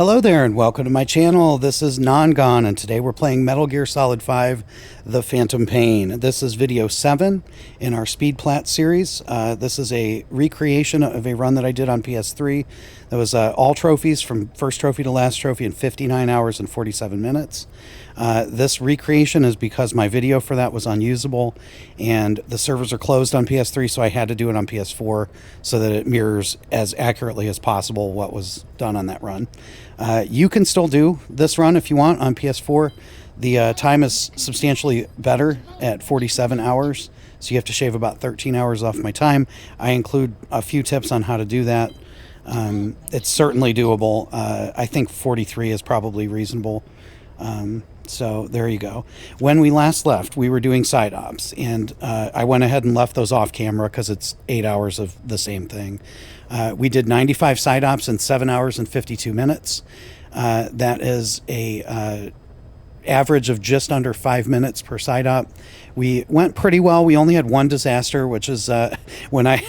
Hello there and welcome to my channel. This is Non-Gone and today we're playing Metal Gear Solid 5 The Phantom Pain. This is video 7 in our Speed Plat series. This is a recreation of a run that I did on PS3. That was all trophies from first trophy to last trophy in 59 hours and 47 minutes. This recreation is because my video for that was unusable and the servers are closed on PS3, so I had to do it on PS4 so that it mirrors as accurately as possible what was done on that run. You can still do this run if you want on PS4. The time is substantially better at 47 hours, so you have to shave about 13 hours off my time. I include a few tips on how to do that. It's certainly doable. I think 43 is probably reasonable. So there you go. When we last left, we were doing side ops, and I went ahead and left those off camera because it's 8 hours of the same thing. We did 95 side ops in 7 hours and 52 minutes. That is a average of just under 5 minutes per side op. We went pretty well. We only had one disaster, which is when I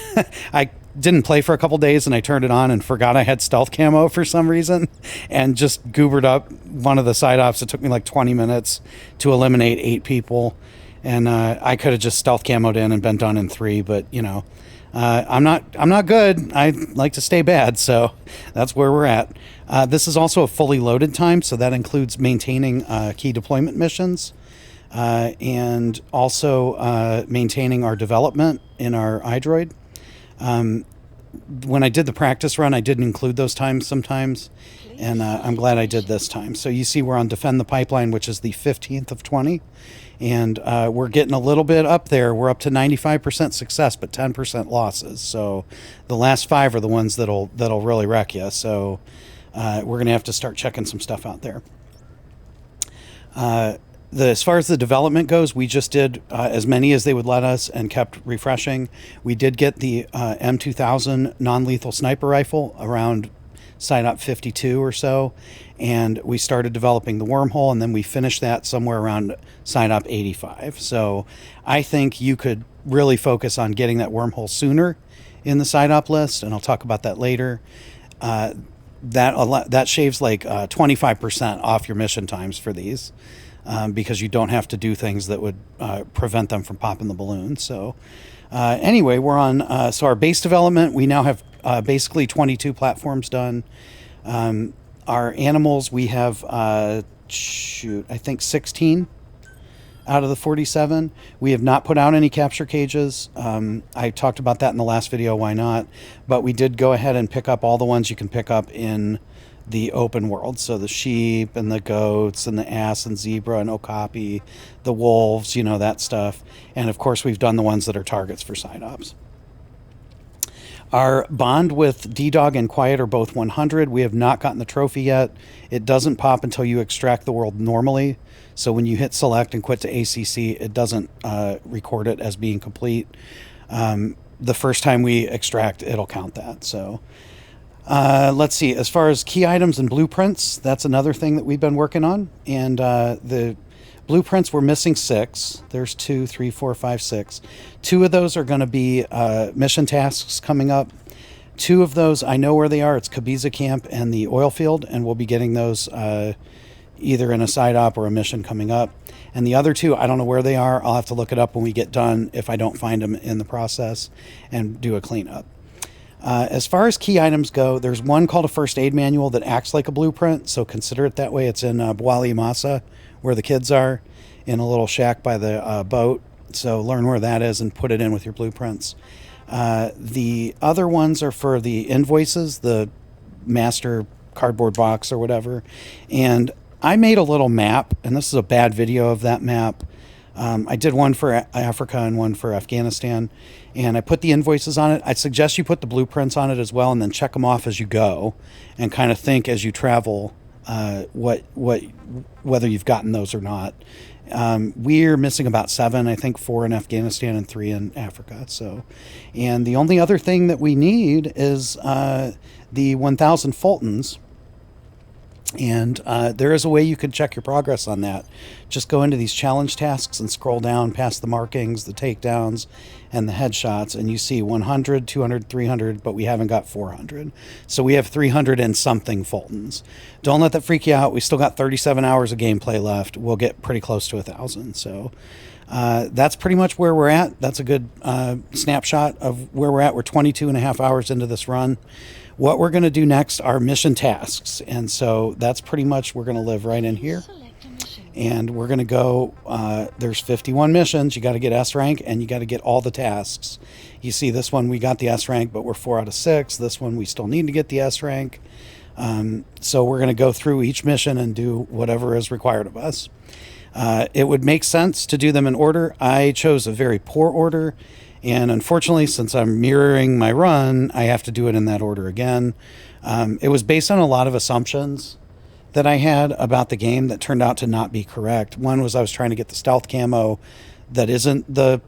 I didn't play for a couple days and I turned it on and forgot I had stealth camo for some reason and just goobered up one of the side ops. It took me like 20 minutes to eliminate 8 people, and I could have just stealth camoed in and been done in 3, but you know, I'm not good. I like to stay bad, so that's where we're at. This is also a fully loaded time, so that includes maintaining key deployment missions and also maintaining our development in our iDroid. When I did the practice run, I didn't include those times sometimes, and I'm glad I did this time. So you see we're on Defend the Pipeline, which is the 15th of 20, and we're getting a little bit up there. We're up to 95% success, but 10% losses. So the last 5 are the ones that'll really wreck you. So we're going to have to start checking some stuff out there. As far as the development goes, we just did as many as they would let us and kept refreshing. We did get the M2000 non-lethal sniper rifle around side op 52 or so, and we started developing the wormhole, and then we finished that somewhere around side op 85. So I think you could really focus on getting that wormhole sooner in the side op list, and I'll talk about that later. That shaves like 25% off your mission times for these. Because you don't have to do things that would prevent them from popping the balloon. So anyway, we're on, so our base development, we now have basically 22 platforms done. Our animals, we have, I think 16 out of the 47. We have not put out any capture cages. I talked about that in the last video, why not? But we did go ahead and pick up all the ones you can pick up in the open world, so the sheep and the goats and the ass and zebra and okapi, the wolves, you know, that stuff. And of course we've done the ones that are targets for side ops. Our bond with D-Dog and Quiet are both 100. We have not gotten the trophy yet. It doesn't pop until you extract the world normally, so when you hit select and quit to ACC, it doesn't record it as being complete. The first time we extract, it'll count that. So let's see, as far as key items and blueprints, that's another thing that we've been working on. And the blueprints, we're missing 6. There's 2, 3, 4, 5, 6. 2 of those are going to be mission tasks coming up. 2 of those, I know where they are. It's Kabiza Camp and the oil field, and we'll be getting those either in a side op or a mission coming up. And the other 2, I don't know where they are. I'll have to look it up when we get done if I don't find them in the process and do a cleanup. As far as key items go, there's one called a first aid manual that acts like a blueprint, so consider it that way. It's in Bwali Masa, where the kids are, in a little shack by the boat. So learn where that is and put it in with your blueprints. The other ones are for the invoices, the master cardboard box or whatever. And I made a little map, and this is a bad video of that map. I did one for Africa and one for Afghanistan, and I put the invoices on it. I suggest you put the blueprints on it as well, and then check them off as you go, and kind of think as you travel whether you've gotten those or not. We're missing about 7, I think 4 in Afghanistan and 3 in Africa. So, and the only other thing that we need is the 1,000 Fultons. And there is a way you can check your progress on that. Just go into these challenge tasks and scroll down past the markings, the takedowns, and the headshots, and you see 100, 200, 300, but we haven't got 400. So we have 300 and something Fultons. Don't let that freak you out. We still got 37 hours of gameplay left. We'll get pretty close to 1,000. So that's pretty much where we're at. That's a good snapshot of where we're at. We're 22 and a half hours into this run. What we're going to do next are mission tasks. And so that's pretty much, we're going to live right in here. And we're going to go, there's 51 missions. You got to get S rank and you got to get all the tasks. You see this one, we got the S rank, but we're 4 out of 6. This one, we still need to get the S rank. So we're going to go through each mission and do whatever is required of us. It would make sense to do them in order. I chose a very poor order. And unfortunately, since I'm mirroring my run, I have to do it in that order again. It was based on a lot of assumptions that I had about the game that turned out to not be correct. One was I was trying to get the stealth camo that isn't the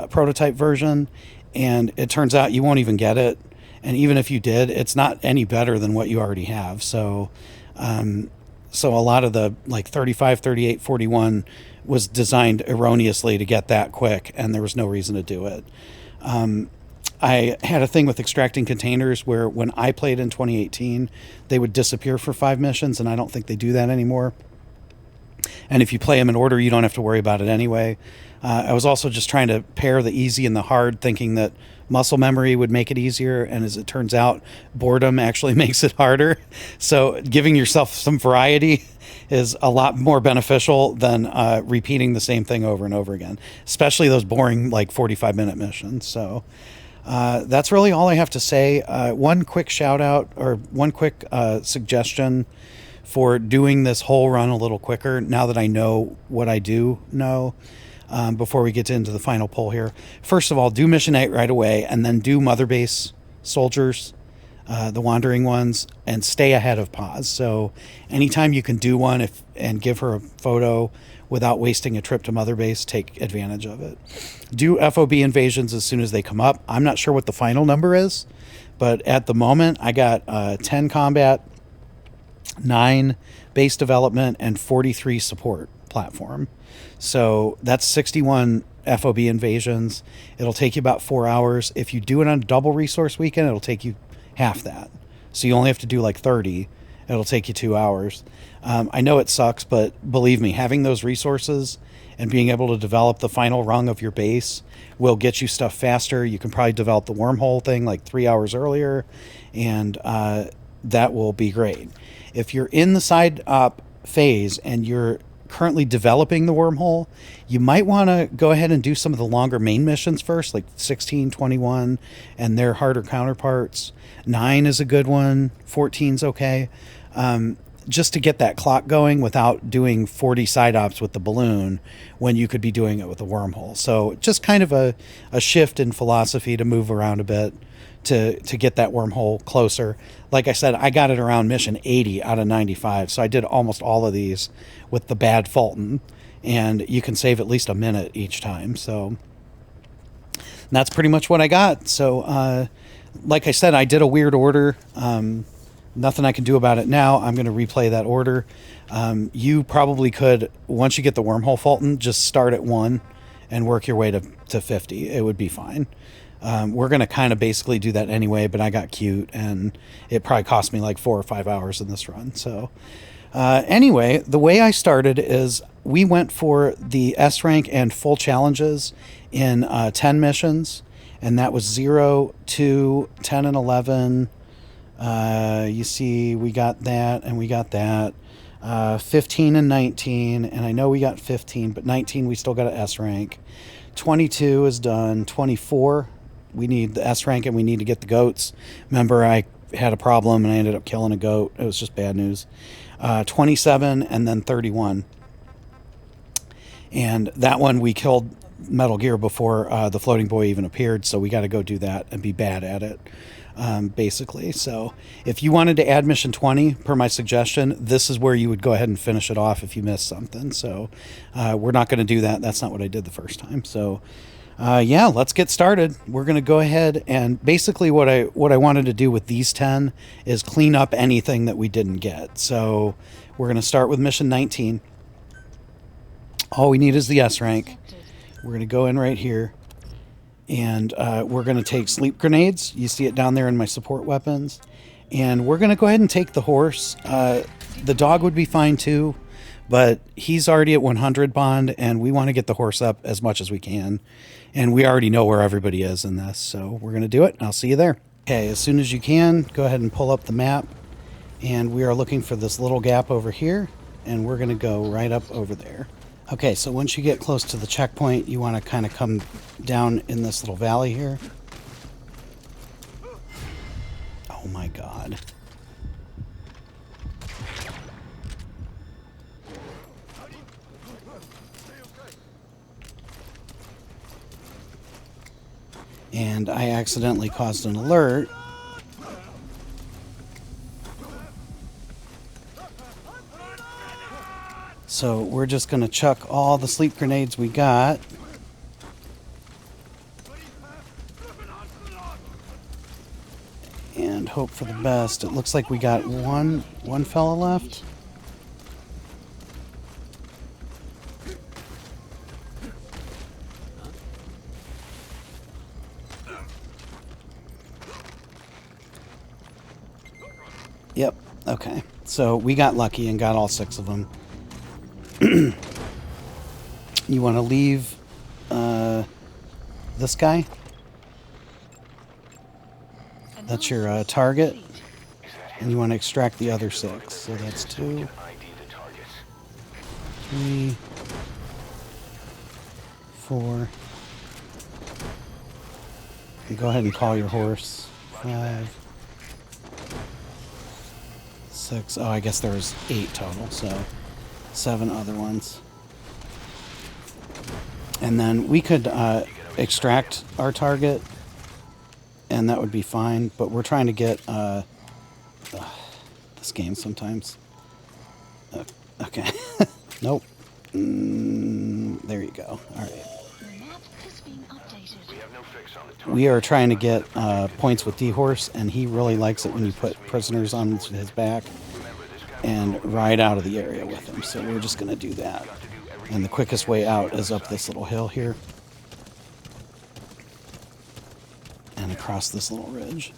prototype version, and it turns out you won't even get it. And even if you did, it's not any better than what you already have. So a lot of the like 35, 38, 41 was designed erroneously to get that quick, and there was no reason to do it. I had a thing with extracting containers where when I played in 2018, they would disappear for 5 missions, and I don't think they do that anymore. And if you play them in order, you don't have to worry about it anyway. I was also just trying to pair the easy and the hard, thinking that muscle memory would make it easier, and as it turns out, boredom actually makes it harder. So giving yourself some variety is a lot more beneficial than repeating the same thing over and over again, especially those boring like 45-minute missions. So that's really all I have to say. One quick shout out, or one quick suggestion for doing this whole run a little quicker now that I know what I do know. Before we get into the final poll here, first of all, do Mission 8 right away, and then do Mother Base Soldiers, the wandering ones, and stay ahead of Paz. So anytime you can do one and give her a photo without wasting a trip to Mother Base, take advantage of it. Do FOB invasions as soon as they come up. I'm not sure what the final number is, but at the moment I got 10 combat, 9 base development, and 43 support platform. So that's 61 FOB invasions. It'll take you about 4 hours. If you do it on a double resource weekend, it'll take you half that. So you only have to do like 30. It'll take you 2 hours. I know it sucks, but believe me, having those resources and being able to develop the final rung of your base will get you stuff faster. You can probably develop the wormhole thing like 3 hours earlier, and that will be great. If you're in the side op phase and you're currently developing the wormhole, you might want to go ahead and do some of the longer main missions first, like 16, 21, and their harder counterparts. 9 is a good one. 14's okay. Just to get that clock going without doing 40 side ops with the balloon when you could be doing it with the wormhole. So just kind of a shift in philosophy to move around a bit to get that wormhole closer. Like I said, I got it around mission 80 out of 95. So I did almost all of these with the bad Fulton, and you can save at least a minute each time. So that's pretty much what I got. So like I said, I did a weird order. Nothing I can do about it now. I'm going to replay that order. You probably could, once you get the wormhole Fulton, just start at 1 and work your way to 50. It would be fine. We're going to kind of basically do that anyway, but I got cute, and it probably cost me like 4 or 5 hours in this run. So anyway, the way I started is we went for the S rank and full challenges in 10 missions, and that was 0, 2, 10, and 11. You see, we got that, and we got that. 15 and 19, and I know we got 15, but 19 we still got an S rank. 22 is done. 24, we need the S rank, and we need to get the goats. Remember, I had a problem, and I ended up killing a goat. It was just bad news. 27, and then 31. And that one we killed Metal Gear before the floating boy even appeared, so we got to go do that and be bad at it. Basically. So if you wanted to add mission 20 per my suggestion, this is where you would go ahead and finish it off if you missed something. So we're not going to do that. That's not what I did the first time. So Yeah, let's get started. We're going to go ahead and basically what I wanted to do with these 10 is clean up anything that we didn't get. So we're going to start with mission 19. All we need is the S rank. We're going to go in right here, and we're going to take sleep grenades. You see it down there in my support weapons. And we're going to go ahead and take the horse. The dog would be fine too, but he's already at 100 bond, and we want to get the horse up as much as we can. And we already know where everybody is in this, so we're going to do it, and I'll see you there. Okay, as soon as you can, go ahead and pull up the map. And we are looking for this little gap over here, and we're going to go right up over there. Okay, so once you get close to the checkpoint, you want to kind of come down in this little valley here. Oh my god. And I accidentally caused an alert. So we're just going to chuck all the sleep grenades we got. And hope for the best. It looks like we got one fella left. Yep, okay. So we got lucky and got all 6 of them. You want to leave this guy? That's your target. And you want to extract the other 6. So that's 2, 3, 4. And go ahead and call your horse. 5, 6. Oh, I guess there's 8 total, so 7 other ones. And then we could extract our target, and that would be fine, but we're trying to get this game sometimes. Okay. Nope. There you go. All right. We are trying to get points with D-Horse, and he really likes it when you put prisoners on his back and ride out of the area with him. So we're just going to do that. And the quickest way out is up this little hill here. And across this little ridge.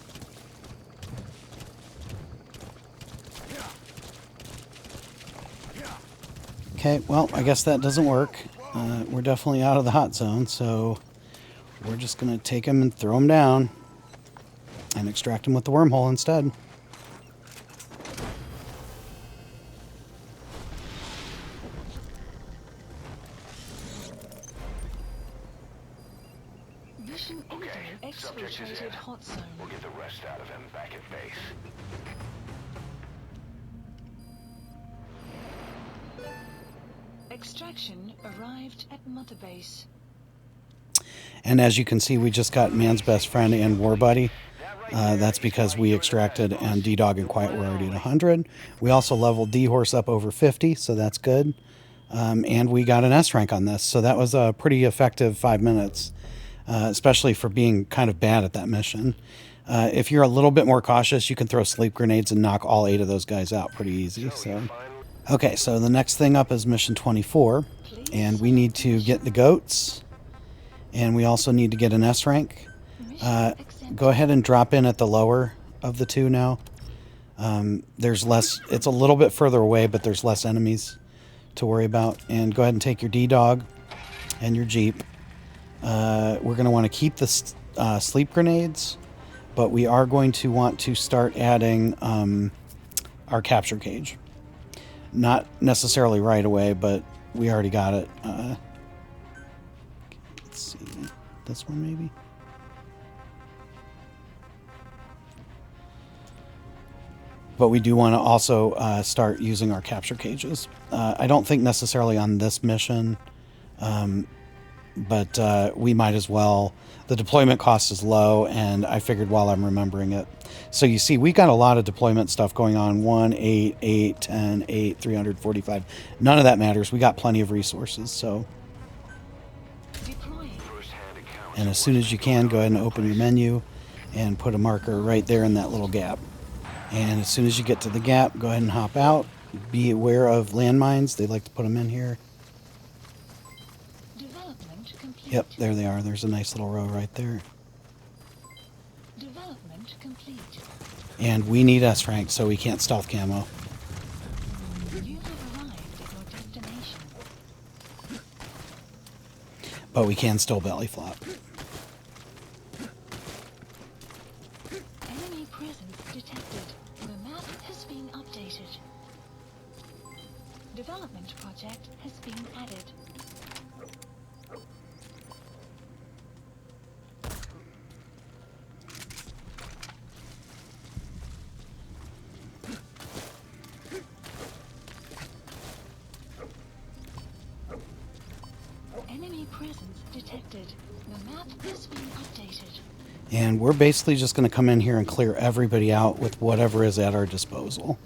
Okay, well, I guess that doesn't work. We're definitely out of the hot zone, so we're just going to take him and throw him down and extract him with the wormhole instead. Okay, subject is in. We'll get the rest out of him back at base. Extraction arrived at Mother Base. And as you can see, we just got Man's Best Friend and War Buddy. That's because we extracted, and D-Dog and Quiet were already at 100. We also leveled D-Horse up over 50, so that's good. And we got an S rank on this, so that was a pretty effective 5 minutes, especially for being kind of bad at that mission. If you're a little bit more cautious, you can throw sleep grenades and knock all 8 of those guys out pretty easy. So, okay, so the next thing up is mission 24, and we need to get the goats, and we also need to get an S rank. Go ahead and drop in at the lower of the 2 now. There's less, it's a little bit further away, but there's less enemies to worry about. And go ahead and take your D-Dog and your Jeep. We're going to want to keep the sleep grenades, but we are going to want to start adding our capture cage. Not necessarily right away, but we already got it. Let's see, this one maybe? But we do want to also start using our capture cages. I don't think necessarily on this mission, but we might as well. The deployment cost is low, and I figured while I'm remembering it. So you see, we got a lot of deployment stuff going on. 1, 8, 8, 10, 8, 345. None of that matters. We got plenty of resources, so. And as soon as you can, go ahead and open your menu and put a marker right there in that little gap. And as soon as you get to the gap, go ahead and hop out. Be aware of landmines. They like to put them in here. Development complete. Yep, there they are. There's a nice little row right there. Development complete. And we need S rank, so we can't stealth camo. You have arrived at your destination. But we can still belly flop. Enemy presence detected. The map has been updated. Development project has been added. Enemy presence detected. The map has been updated. And we're basically just going to come in here and clear everybody out with whatever is at our disposal.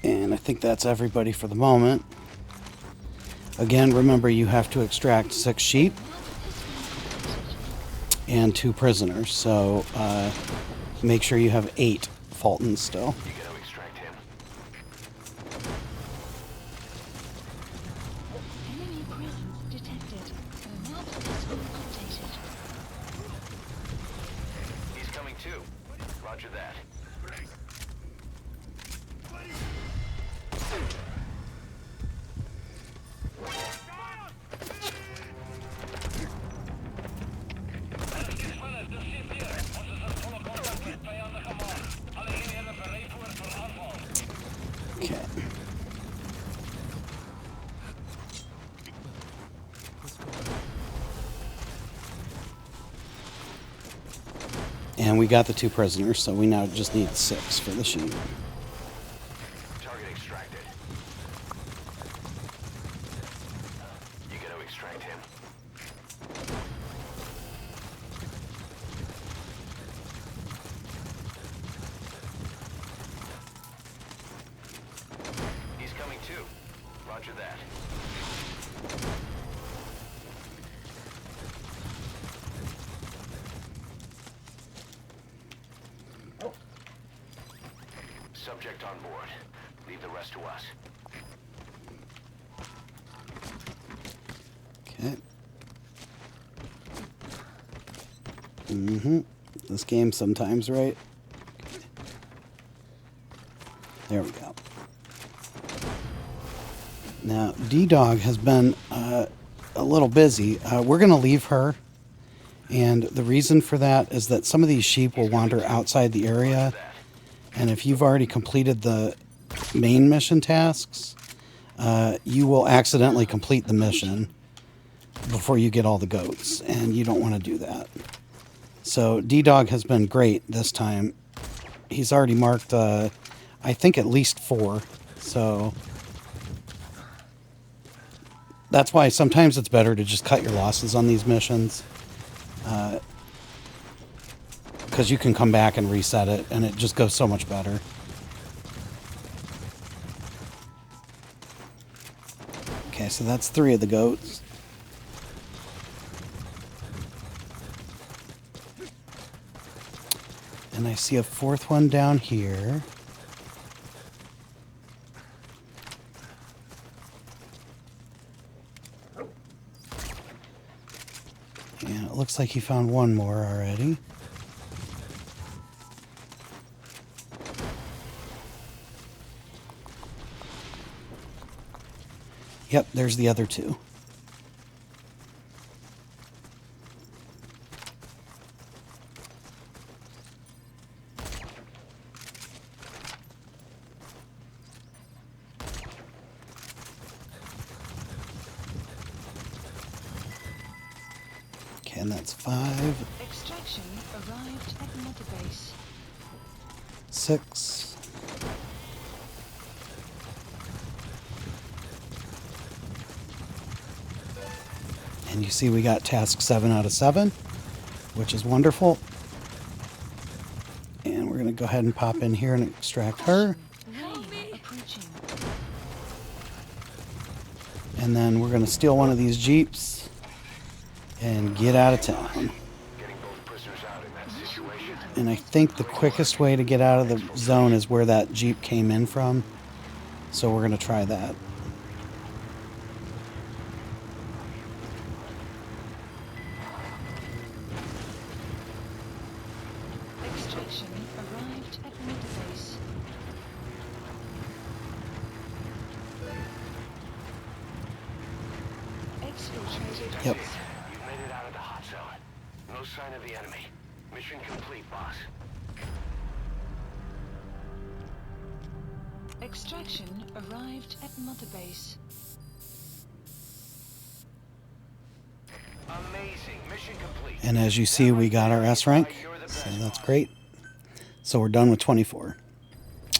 And I think that's everybody for the moment. Again, remember you have to extract 6 sheep and 2 prisoners. So make sure you have 8 Fultons still. You gotta extract him. Enemy presence detected. The map has been updated. He's coming too. Roger that. Okay. And we got the 2 prisoners, so we now just need 6 for the sheep. Target extracted. You gotta extract him. He's coming too. Roger that. Subject on board. Leave the rest to us. Okay. This game sometimes, right? There we go. Now, D-Dog has been a little busy. We're going to leave her. And the reason for that is that some of these sheep will wander outside the area. And if you've already completed the main mission tasks, you will accidentally complete the mission before you get all the goats. And you don't want to do that. So D-Dog has been great this time. He's already marked, I think, at least 4. So that's why sometimes it's better to just cut your losses on these missions. Because you can come back and reset it, and it just goes so much better. Okay, so that's 3 of the goats. And I see a 4th one down here. And it looks like he found 1 more already. Yep, there's the other 2. Okay, and that's 5. Extraction arrived at Mother Base. 6. And you see we got task 7 out of 7, which is wonderful. And we're going to go ahead and pop in here and extract her. Rain approaching. And then we're going to steal one of these jeeps and get out of town. Getting both prisoners out in that situation. And I think the quickest way to get out of the zone is where that Jeep came in from. So we're going to try that. Extraction arrived at Midbase. Exfiltrated. Yep. You've made it out of the hot zone. No sign of the enemy. Mission complete, boss. Extraction arrived at Mother Base. Amazing. Mission complete. And as you see, we got our S rank. So that's great. So we're done with 24.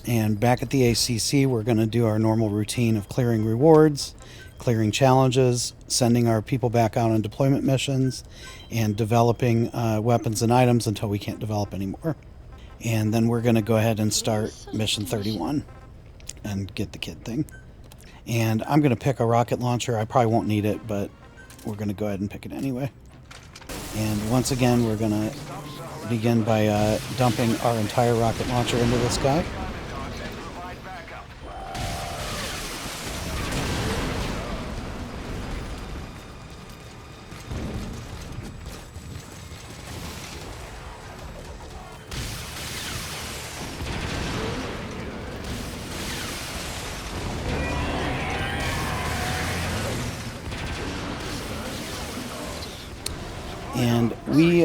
And back at the ACC, we're going to do our normal routine of clearing rewards, clearing challenges, sending our people back out on deployment missions, and developing weapons and items until we can't develop anymore. And then we're going to go ahead and start mission 31 and get the kid thing. And I'm going to pick a rocket launcher. I probably won't need it, but we're going to go ahead and pick it anyway. And once again, we're going to begin by dumping our entire rocket launcher into this guy. And we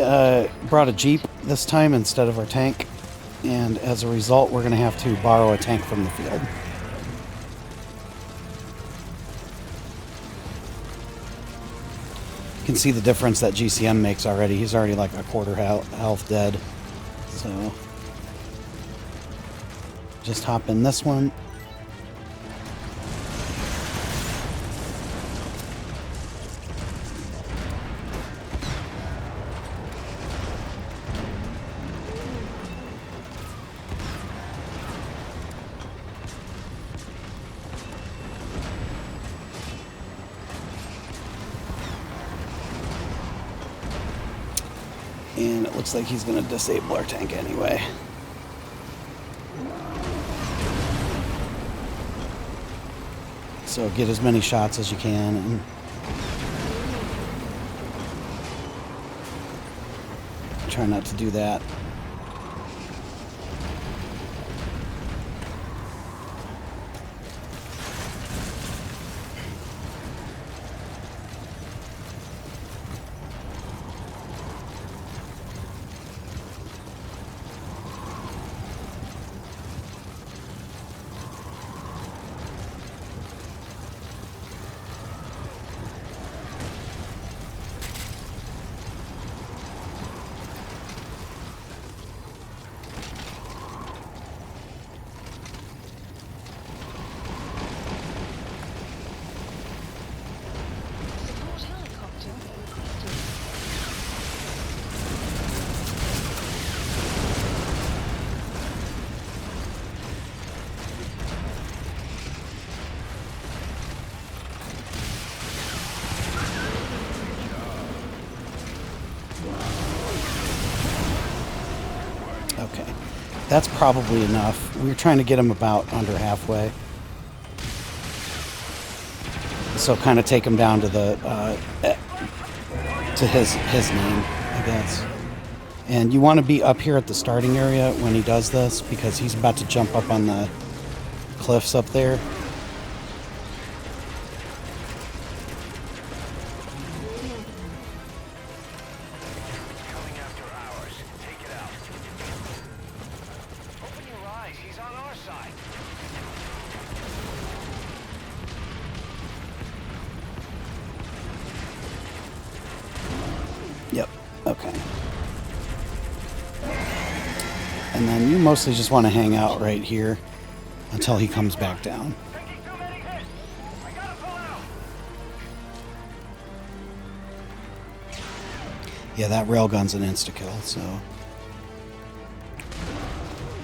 brought a Jeep this time instead of our tank, and as a result we're going to have to borrow a tank from the field. You can see the difference that GCM makes already. He's already like a quarter health dead. So just hop in this one. And it looks like he's going to disable our tank anyway. So get as many shots as you can. And try not to do that. Support helicopter requested. Okay, that's probably enough. We were trying to get him about under halfway. So kind of take him down to the to his name, I guess. And you want to be up here at the starting area when he does this, because he's about to jump up on the cliffs up there. Coming after ours. Take it out. Open your eyes. He's on our side. Yep, okay. And then you mostly just want to hang out right here until he comes back down. Taking too many hits. I gotta pull out. Yeah, that railgun's an insta-kill, so...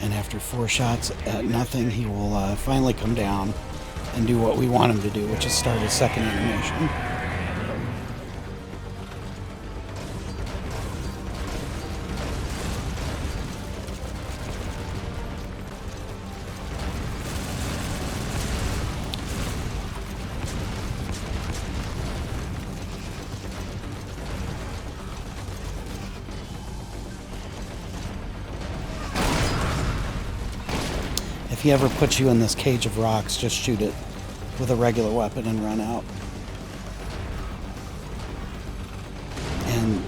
And after 4 shots at nothing, he will finally come down and do what we want him to do, which is start his second animation. if he ever puts you in this cage of rocks, just shoot it with a regular weapon and run out. And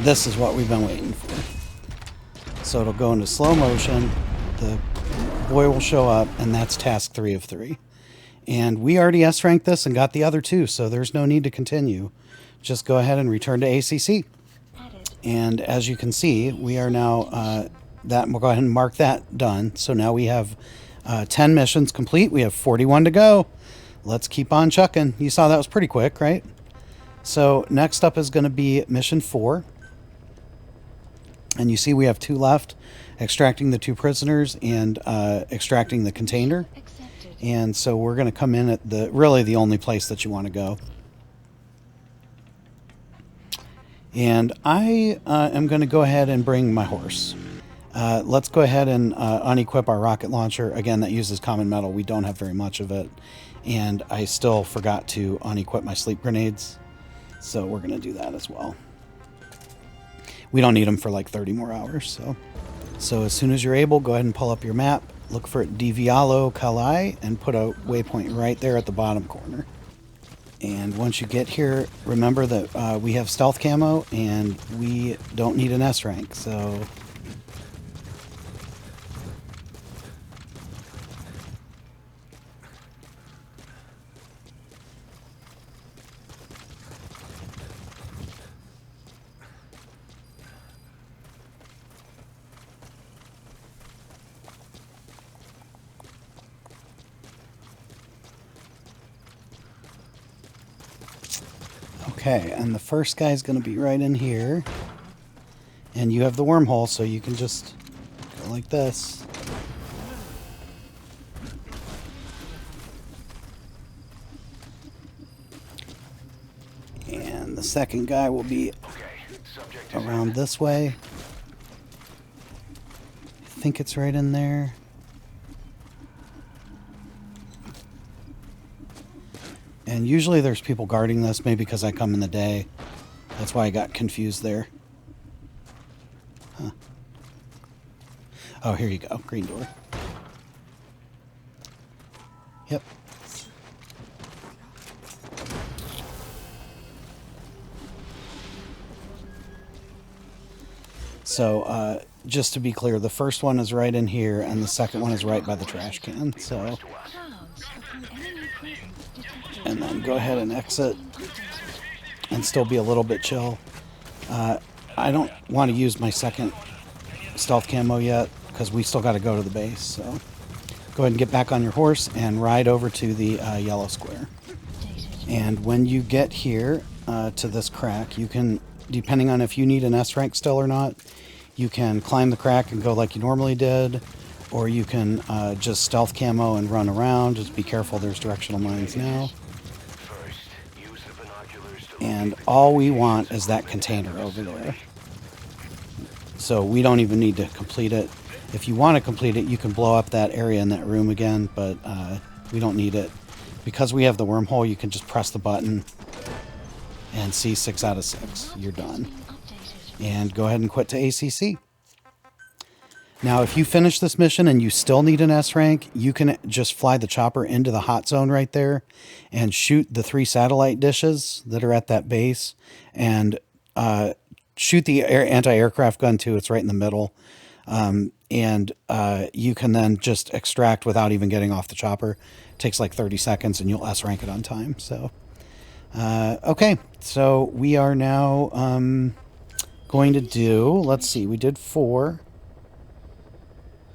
this is what we've been waiting for. So it'll go into slow motion, the boy will show up, and that's task 3 of 3. And we already S-ranked this and got the other 2, so there's no need to continue. Just go ahead and return to ACC. And as you can see, we are now, we'll go ahead and mark that done. So now we have 10 missions complete. We have 41 to go. Let's keep on chucking. You saw that was pretty quick, right? So next up is going to be mission 4. And you see we have 2 left, extracting the 2 prisoners and extracting the container. And so we're going to come in at really the only place that you want to go. And I am going to go ahead and bring my horse. Let's go ahead and unequip our rocket launcher. Again, that uses common metal. We don't have very much of it. And I still forgot to unequip my sleep grenades. So we're going to do that as well. We don't need them for like 30 more hours. So as soon as you're able, go ahead and pull up your map. Look for Divialo Kalai and put a waypoint right there at the bottom corner. And once you get here, remember that we have stealth camo and we don't need an S rank. So okay, and the first guy's going to be right in here. And you have the wormhole, so you can just go like this. And the second guy will be around this way. I think it's right in there. And usually there's people guarding this, maybe because I come in the day. That's why I got confused there. Huh. Oh, here you go. Green door. Yep. So, just to be clear, the first one is right in here, and the second one is right by the trash can. So, and then go ahead and exit and still be a little bit chill. I don't want to use my second stealth camo yet because we still got to go to the base. So go ahead and get back on your horse and ride over to the yellow square. And when you get here to this crack, you can, depending on if you need an S rank still or not, you can climb the crack and go like you normally did, or you can just stealth camo and run around. Just be careful, there's directional mines now. And all we want is that container over there. So we don't even need to complete it. If you want to complete it, you can blow up that area in that room again, but we don't need it. Because we have the wormhole, you can just press the button and see 6 out of 6. You're done. And go ahead and quit to ACC. Now, if you finish this mission and you still need an S rank, you can just fly the chopper into the hot zone right there and shoot the 3 satellite dishes that are at that base, and shoot the anti-aircraft gun too. It's right in the middle. And you can then just extract without even getting off the chopper. It takes like 30 seconds and you'll S rank it on time. So, okay. So we are now going to do, let's see, we did 4.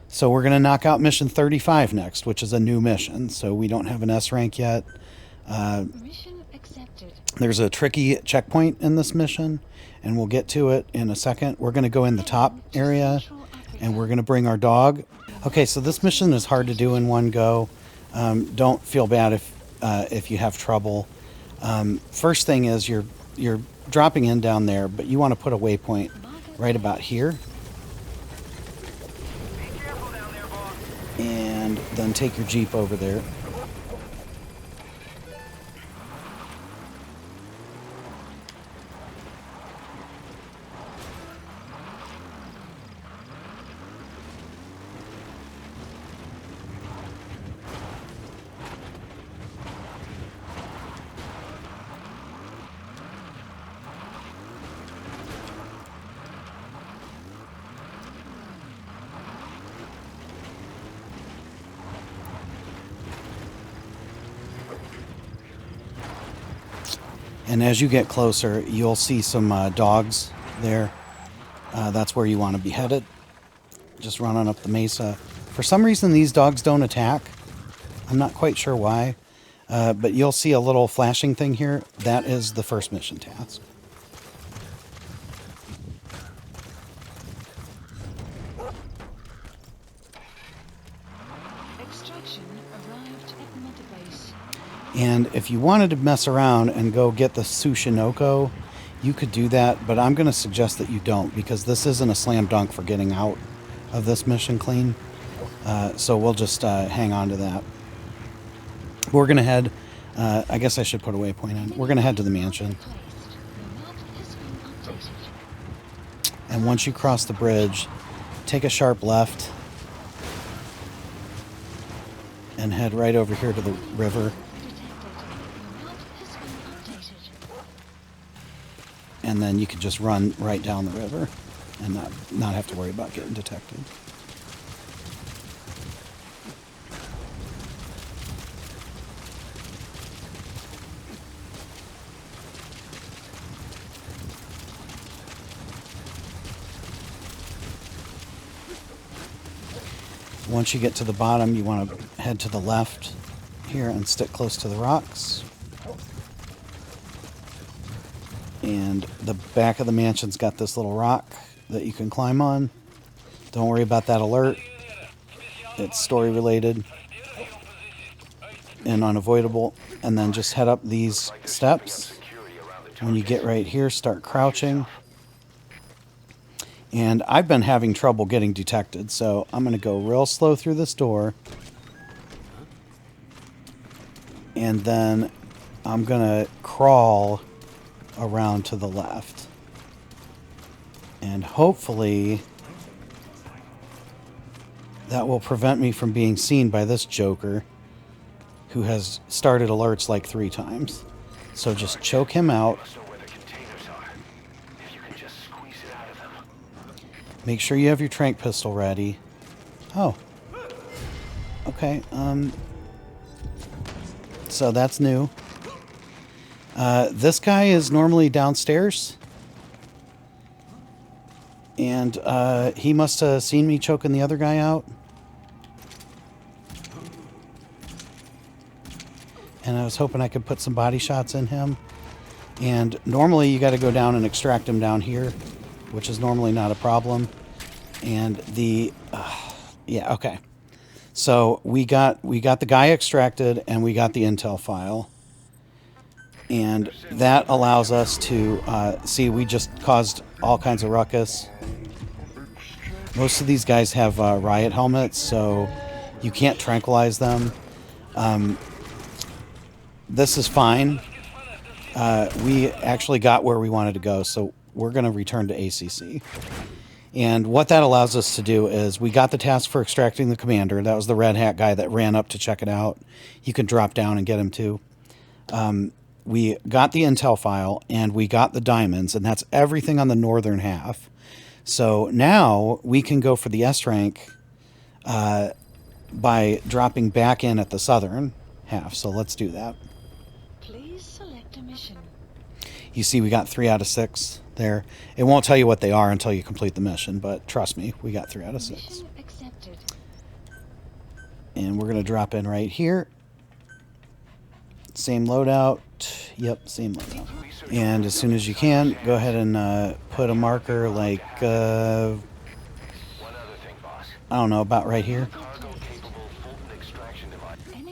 So we're going to knock out mission 35 next, which is a new mission. So we don't have an S rank yet. Mission accepted. There's a tricky checkpoint in this mission, and we'll get to it in a second. We're going to go in the top area, and we're going to bring our dog. Okay, so this mission is hard to do in one go. Don't feel bad if you have trouble. First thing is you're dropping in down there, but you want to put a waypoint right about here. And then take your Jeep over there. And as you get closer, you'll see some dogs there. That's where you want to be headed. Just running up the mesa. For some reason, these dogs don't attack. I'm not quite sure why. But you'll see a little flashing thing here. That is the first mission task. Extraction arrived at Mother Base. And if you wanted to mess around and go get the Tsushinoko, you could do that, but I'm going to suggest that you don't, because this isn't a slam dunk for getting out of this mission clean. So we'll just hang on to that. We're going to head, I guess I should put a waypoint in. We're going to head to the mansion. And once you cross the bridge, take a sharp left and head right over here to the river. And then you can just run right down the river and not have to worry about getting detected. Once you get to the bottom, you want to head to the left here and stick close to the rocks. And the back of the mansion's got this little rock that you can climb on. Don't worry about that alert. It's story related and unavoidable. And then just head up these steps. When you get right here, start crouching. And I've been having trouble getting detected, so I'm going to go real slow through this door. And then I'm going to crawl around to the left. And hopefully that will prevent me from being seen by this joker who has started alerts like 3 times. So just choke him out. Make sure you have your tranq pistol ready. Oh. Okay, so that's new. This guy is normally downstairs. And he must have seen me choking the other guy out. And I was hoping I could put some body shots in him. And normally you got to go down and extract him down here, which is normally not a problem. And the yeah, okay. So we got the guy extracted and we got the intel file. And that allows us to see we just caused all kinds of ruckus. Most of these guys have riot helmets, so you can't tranquilize them. This is fine. We actually got where we wanted to go, so we're going to return to ACC. And what that allows us to do is we got the task for extracting the commander. That was the red hat guy that ran up to check it out. You can drop down and get him too. We got the intel file and we got the diamonds, and that's everything on the northern half. So now we can go for the S rank by dropping back in at the southern half. So let's do that. Please select a mission. You see we got 3 out of 6 there. It won't tell you what they are until you complete the mission, but trust me, we got 3 out of 6. Mission accepted. And we're going to drop in right here. Same loadout. Yep, same loadout. And as soon as you can, go ahead and put a marker like, I don't know, about right here.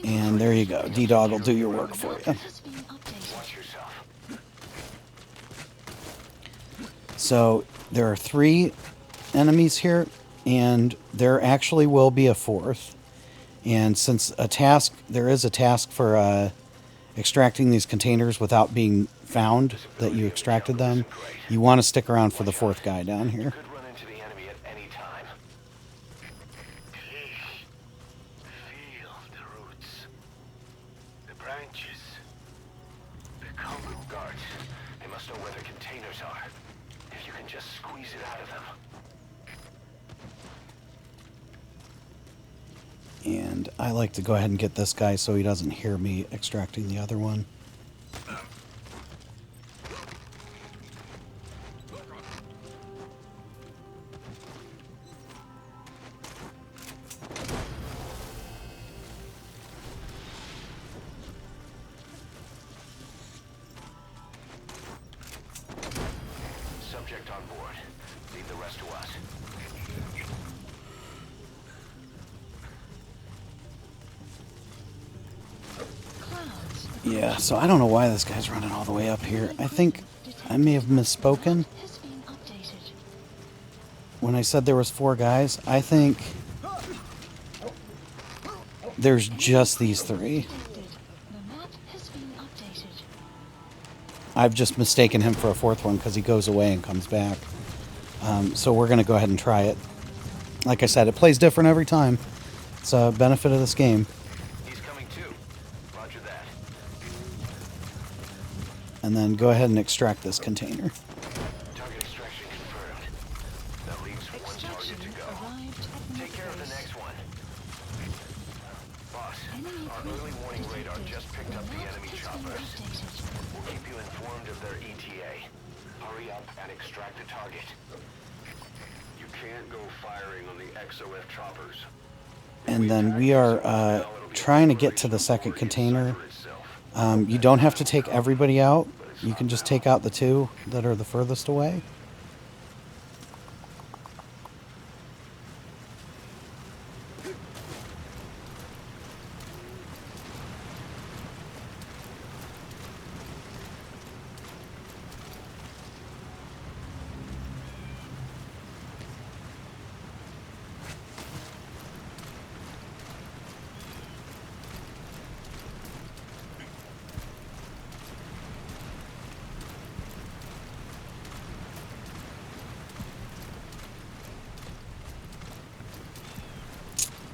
And there you go. D-Dog will do your work for you. Has been updated. So there are 3 enemies here, and there actually will be a 4th. And since there is a task for extracting these containers without being found that you extracted them, you want to stick around for the 4th guy down here. Could run into the enemy at any time. Feel the roots, the branches, the common guards. They must know where the containers are. If you can just squeeze it out of them. And I like to go ahead and get this guy so he doesn't hear me extracting the other one. Yeah, so I don't know why this guy's running all the way up here. I think I may have misspoken Has been updated. when I said there was 4 guys. I think there's just these 3. Detected. The map has been updated. I've just mistaken him for a 4th one because he goes away and comes back. So we're going to go ahead and try it. Like I said, it plays different every time. It's a benefit of this game. He's coming too. Roger that. And then go ahead and extract this container. Target extraction confirmed. That leaves one Extraction target to go. arrived at Take care of the base. next one. Boss, Enemy our early presence warning radar detected. just picked up the map enemy has been choppers. updated. We'll keep you informed of their ETA. Hurry up and extract the target. You can't go firing on the XOF choppers. And then we are trying to get to the second container. You don't have to take everybody out. You can just take out the 2 that are the furthest away.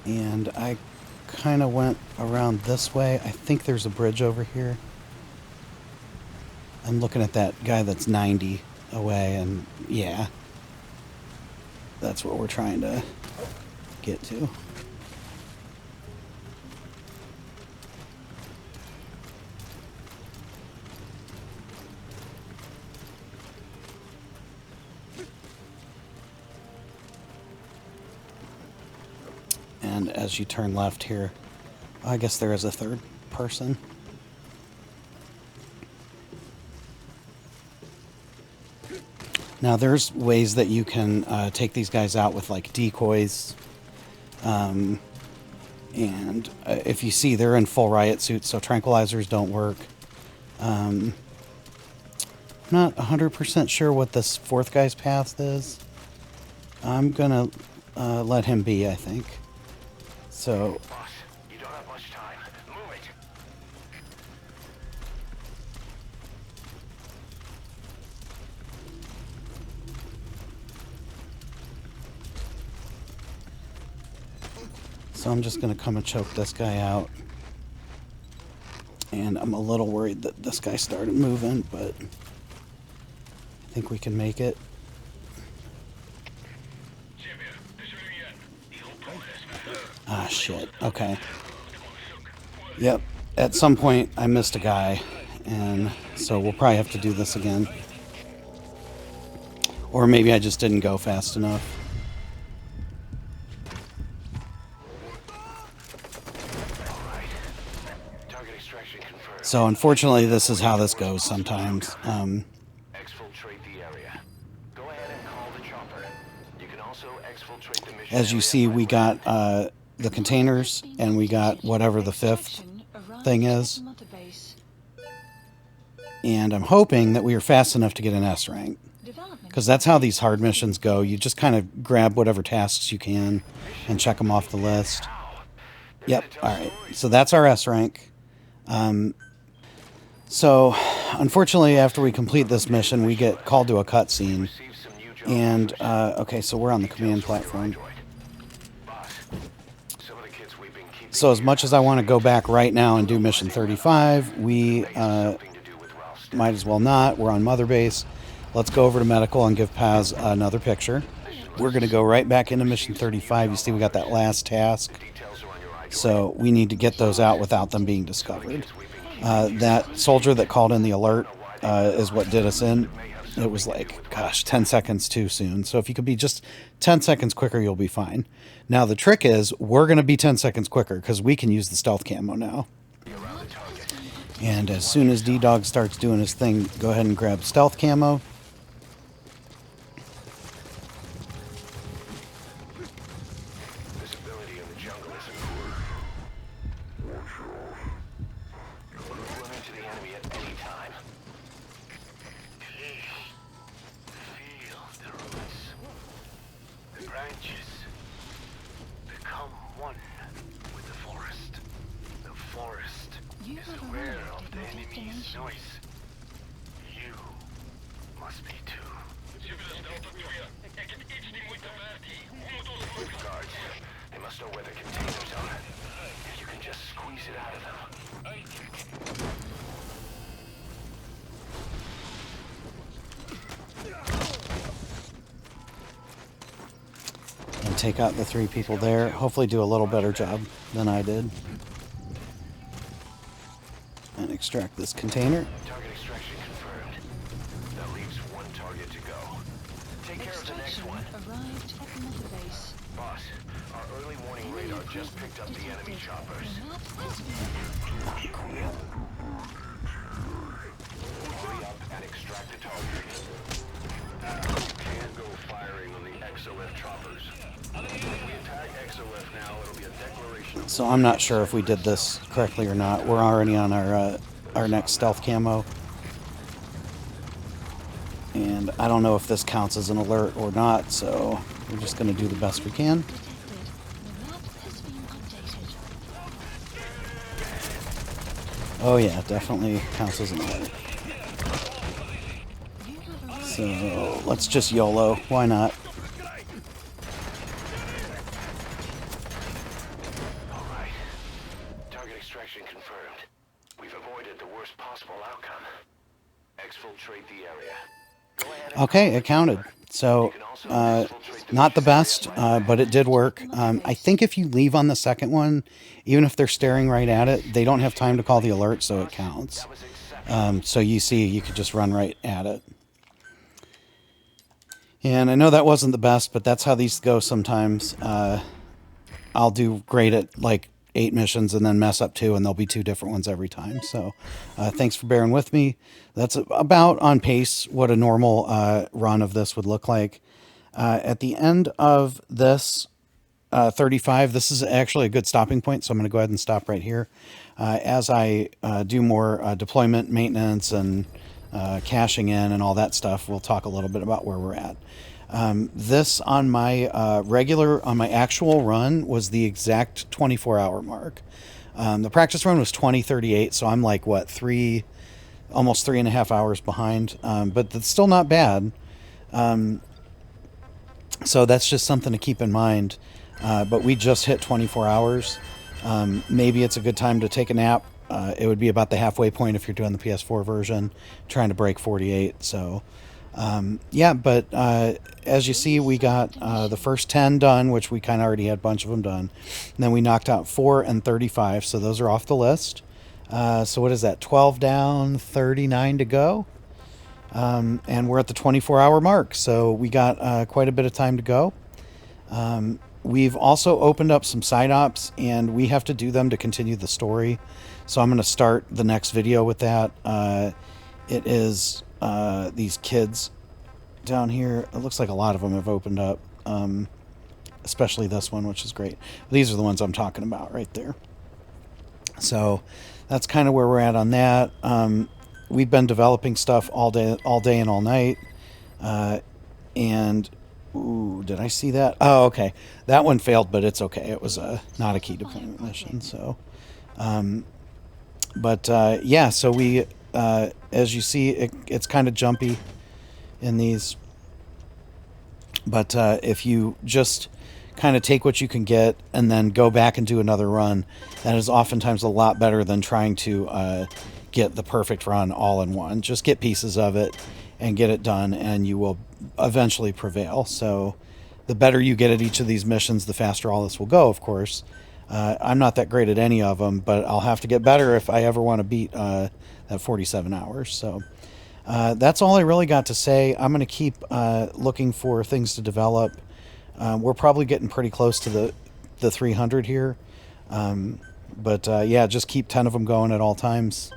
And I kind of went around this way. I think there's a bridge over here. I'm looking at that guy that's 90 away, and yeah, that's what we're trying to get to. And as you turn left here, I guess there is a 3rd person. Now there's ways that you can take these guys out with like decoys. And if you see, they're in full riot suits, so tranquilizers don't work. I'm not 100% sure what this 4th guy's path is. I'm gonna let him be, I think. So, Boss, you don't have much time. Move it. so I'm just gonna come and choke this guy out. And I'm a little worried that this guy started moving, but I think we can make it. Ah, shit. Okay. Yep. At some point, I missed a guy, and so we'll probably have to do this again. Or maybe I just didn't go fast enough. Target extraction confirmed. So unfortunately, this is how this goes sometimes. Exfiltrate the area. Go ahead and call the chopper. You can also exfiltrate the mission As you area see, by we way got of- the containers, and we got whatever the 5th thing is. And I'm hoping that we are fast enough to get an S rank. Because that's how these hard missions go. You just kind of grab whatever tasks you can and check them off the list. Yep, alright. So that's our S rank. So, unfortunately, after we complete this mission, we get called to a cutscene. And, okay, so we're on the command platform. So as much as I want to go back right now and do mission 35, we might as well not. We're on Mother Base. Let's go over to medical and give Paz another picture. We're going to go right back into mission 35. You see we got that last task. So we need to get those out without them being discovered. That soldier that called in the alert is what did us in. It was like, gosh, 10 seconds too soon. So if you could be just 10 seconds quicker, you'll be fine. Now the trick is we're going to be 10 seconds quicker because we can use the stealth camo now. And as soon as D-Dog starts doing his thing, go ahead and grab stealth camo. Visibility in the jungle is improved. Move into is have aware arrived of at the your enemy's destination. noise. You must be too. The guards, they must know where the containers are. If you can just squeeze it out of them. And take out the 3 people there. Hopefully do a little better job than I did. And extract this container. Target extraction confirmed. That leaves 1 target to go. Take care of the next Extraction one. arrived at the mother base. Boss, our early warning radar just picked up the enemy choppers. The map has been Hurry up and extract the target. You can go firing on the XOF choppers. If we attack XOF now, it'll be a declaration of... So I'm not sure if we did this correctly or not. We're already on our next stealth camo. And I don't know if this counts as an alert or not, so we're just going to do the best we can. detected. The map has been updated. Oh yeah, definitely counts as an alert. You have arrived. So let's just YOLO. Why not? All right. Target extraction confirmed. We've avoided the worst possible outcome. Exfiltrate the area. Go ahead and... Okay, it counted. So, not the best, but it did work. I think if you leave on the second one, even if they're staring right at it, they don't have time to call the alert, so it counts. That was exceptional. So you see, you could just run right at it. And I know that wasn't the best, but that's how these go sometimes. I'll do great at like 8 missions and then mess up 2, and there'll be 2 different ones every time. So thanks for bearing with me. That's about on pace what a normal run of this would look like. At the end of this 35, this is actually a good stopping point, so I'm going to go ahead and stop right here. As I do more deployment, maintenance, and caching in and all that stuff, we'll talk a little bit about where we're at. This on my on my actual run was the exact 24-hour mark. The practice run was 20:38, so I'm like, what, almost 3.5 hours behind, but that's still not bad. So that's just something to keep in mind. But we just hit 24 hours. Maybe it's a good time to take a nap. It would be about the halfway point if you're doing the PS4 version, trying to break 48. So, yeah, but as you see, we got the first 10 done, which we kind of already had a bunch of them done. And then we knocked out 4 and 35, so those are off the list. So what is that? 12 down, 39 to go. And we're at the 24-hour mark, so we got quite a bit of time to go. We've also opened up some side ops, and we have to do them to continue the story. So I'm going to start the next video with that. It is these kids down here. It looks like a lot of them have opened up, especially this one, which is great. These are the ones I'm talking about right there. So that's kind of where we're at on that. We've been developing stuff all day and all night. And ooh, did I see that? Oh, okay. That one failed, but it's okay. It was not a key deployment mission. So, yeah. So we, as you see, it's kind of jumpy in these. But if you just kind of take what you can get and then go back and do another run, that is oftentimes a lot better than trying to get the perfect run all in one. Just get pieces of it and get it done, and you will eventually prevail. So the better you get at each of these missions, the faster all this will go, of course. I'm not that great at any of them, but I'll have to get better if I ever want to beat that 47 hours. So that's all I really got to say. I'm going to keep looking for things to develop. We're probably getting pretty close to the 300 here. Yeah, just keep 10 of them going at all times.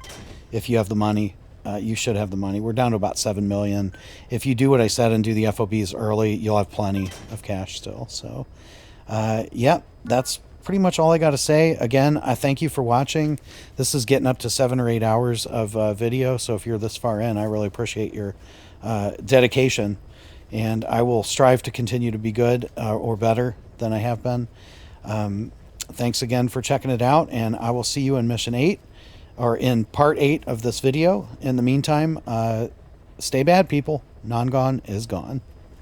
If you have the money, you should have the money. We're down to about 7 million. If you do what I said and do the FOBs early, you'll have plenty of cash still. So, yeah, that's pretty much all I got to say. Again, I thank you for watching. This is getting up to 7 or 8 hours of video. So if you're this far in, I really appreciate your dedication. And I will strive to continue to be good or better than I have been. Thanks again for checking it out, and I will see you in Mission 8. or in part 8 of this video. In the meantime, stay bad, people. Non-gone is gone.